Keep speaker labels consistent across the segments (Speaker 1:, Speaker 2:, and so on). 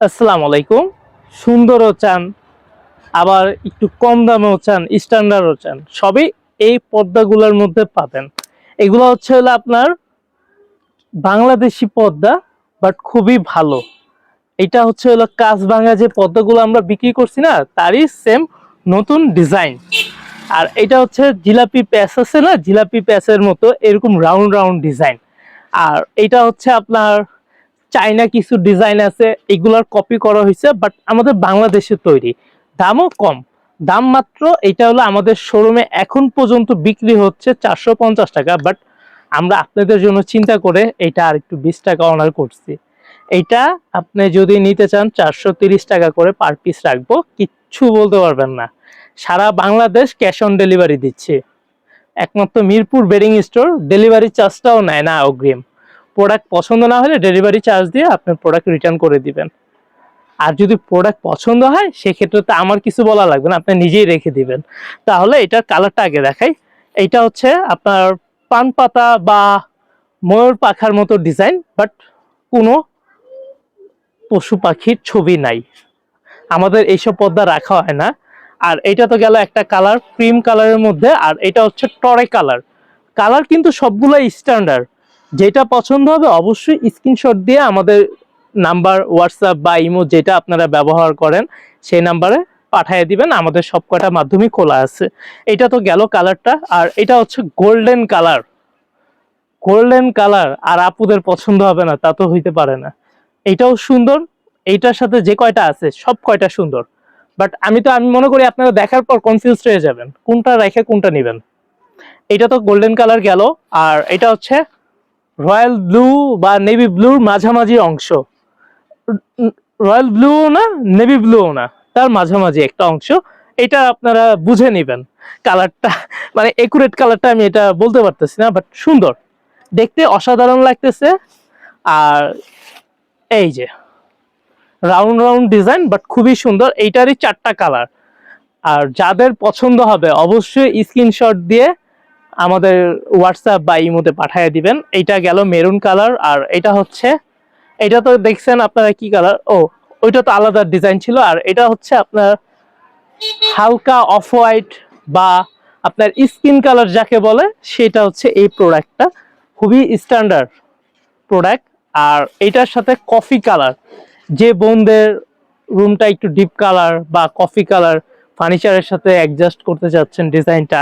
Speaker 1: আসসালামু আলাইকুম। সুন্দরও চান, আবার একটু কম দামেও চান, স্ট্যান্ডার্ডও চান, সবই এই পর্দাগুলোর মধ্যে পাবেন। এগুলো হলো আপনার বাংলাদেশি পর্দা, বাট খুবই ভালো। এটা হলো কাঁচভাঙা যে পর্দাগুলো আমরা বিক্রি করছি না, তারই সেম নতুন ডিজাইন। আর এটা জিলাপি প্যাচ আছে না, জিলাপি প্যাচের মতো এরকম রাউন্ড রাউন্ড ডিজাইন। আর এটা আপনার চাইনা কিছু ডিজাইন আছে, এগুলার কপি করা হয়েছে, বাট আমাদের বাংলাদেশে তৈরি। দামও কম, দাম মাত্র এটা আমাদের শোরুমে এখন পর্যন্ত বিক্রি হচ্ছে 450 টাকা, বাট আমরা আপনাদের জন্য চিন্তা করে এটা আর একটু 20 টাকা অনার করছি। এইটা আপনি যদি নিতে চান 430 টাকা করে পার পিস রাখবো, কিচ্ছু বলতে পারবেন না। সারা বাংলাদেশ ক্যাশ অন ডেলিভারি দিচ্ছে, একমাত্র মিরপুর বেডিং স্টোর ডেলিভারি চার্জটাও নেয় না অগ্রিম। প্রোডাক্ট পছন্দ না হলে ডেলিভারি চার্জ দিয়ে আপনার প্রোডাক্ট রিটার্ন করে দিবেন। আর যদি প্রোডাক্ট পছন্দ হয় সেক্ষেত্রে তো আমার কিছু বলা লাগবে না, আপনি নিজেই রেখে দিবেন। তাহলে এটার কালারটা আগে দেখাই। এইটা আপনার পান পাতা বা ময়ূর পাখার মতো ডিজাইন, বাট কোনো পশু পাখির ছবি নাই, আমাদের এইসব পর্দা রাখা হয় না। আর এটা তো গেল একটা কালার, ক্রিম কালারের মধ্যে। আর এটা টরে কালার। কালার কিন্তু সবগুলাই স্ট্যান্ডার্ড। যেটা পছন্দ হবে অবশ্যই স্ক্রিনশট দিয়ে আমাদের নাম্বার, হোয়াটসঅ্যাপ বা ইমো যেটা আপনারা ব্যবহার করেন সেই নাম্বারে পাঠিয়ে দিবেন। আমাদের সব কটা মাধ্যমে খোলা আছে। এটা তো গেল কালারটা। আর এটা গোল্ডেন কালার। গোল্ডেন কালার আর আপুদের পছন্দ হবে না তা তো হইতে পারে না। এটাও সুন্দর, এইটার সাথে যে কয়টা আছে সব কয়টা সুন্দর। বাট আমি মনে করি আপনারা দেখার পর কনফিউজ হয়ে যাবেন কোনটা রেখে কোনটা নেবেন। এটা তো গোল্ডেন কালার গেল। আর এটা রয়্যাল ব্লু বা নেভি ব্লুর মাঝামাঝি অংশ। রয়্যাল ব্লু না, নেভি ব্লু না, তার মাঝামাঝি একটা অংশ। এটা আপনারা বুঝে নেবেন কালারটা, মানে একুরেট কালারটা আমি এটা বলতে পারতেছি না, বাট সুন্দর দেখতে, অসাধারণ লাগতেছে। আর এই যে রাউন্ড রাউন্ড ডিজাইন, বাট খুবই সুন্দর। এইটারই 4টা কালার। আর যাদের পছন্দ হবে অবশ্যই স্ক্রিনশট দিয়ে আমাদের হোয়াটসঅ্যাপ বা ইমোতে পাঠিয়ে দিবেন। এইটা গেল মেরুন কালার। আর এটা তো দেখছেন আপনারা কি কালার, ওইটা তো আলাদা ডিজাইন ছিল। আর এটা আপনার হালকা অফ হোয়াইট বা আপনার স্কিন কালার যাকে বলে, সেটা এই প্রোডাক্টটা খুবই স্ট্যান্ডার্ড প্রোডাক্ট। আর এটার সাথে কফি কালার, যে বোনদের রুমটা একটু ডিপ কালার বা কফি কালার ফার্নিচারের সাথে অ্যাডজাস্ট করতে চাচ্ছেন ডিজাইনটা,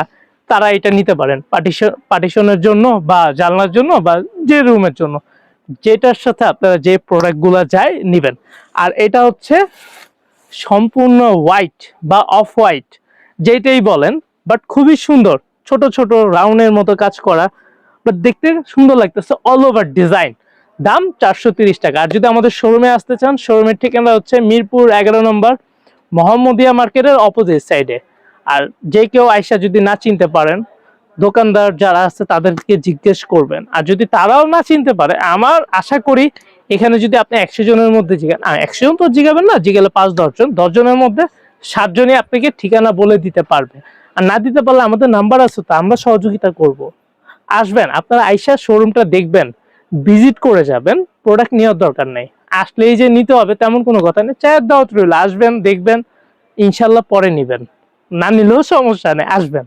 Speaker 1: তারা এটা নিতে পারেন পার্টিশনের জন্য বা জানলার জন্য বা যে রুমের জন্য, যেটার সাথে আপনারা যে প্রোডাক্টগুলো যায় নেবেন। আর এটা সম্পূর্ণ হোয়াইট বা অফ হোয়াইট যেটাই বলেন, বাট খুবই সুন্দর। ছোট ছোট রাউন্ডের মতো কাজ করা, বাট দেখতে সুন্দর লাগতেছে। All over design. দাম 430 টাকা। আর যদি আমাদের শোরুমে আসতে চান, শোরুমের ঠিকানা মিরপুর 11 নম্বর, মোহাম্মদিয়া মার্কেটের অপোজিট সাইডে। আর যে কেউ আয়সা যদি না চিনতে পারেন, দোকানদার যারা আছে তাদেরকে জিজ্ঞেস করবেন। আর যদি তারাও না চিনতে পারে, আমার আশা করি এখানে যদি আপনি 100 জনের মধ্যে জিজ্ঞান, 100 জন তো জিজ্ঞাবেন না, জিজ্ঞালে 5-10 জন, 10 জনের মধ্যে 7 জনই আপনাকে ঠিকানা বলে দিতে পারবে। আর না দিতে পারলে আমাদের নাম্বার আছে, তো আমরা সহযোগিতা করব। আসবেন, আপনারা আইসা শোরুমটা দেখবেন, ভিজিট করে যাবেন, প্রোডাক্ট নেওয়ার দরকার নেই। আসলেই যে নিতে হবে তেমন কোনো কথা নেই, চায়ের দাওয়াত রইল, আসবেন দেখবেন, ইনশাল্লাহ পরে নিবেন, না নিলেও সমস্যা নেই, আসবেন।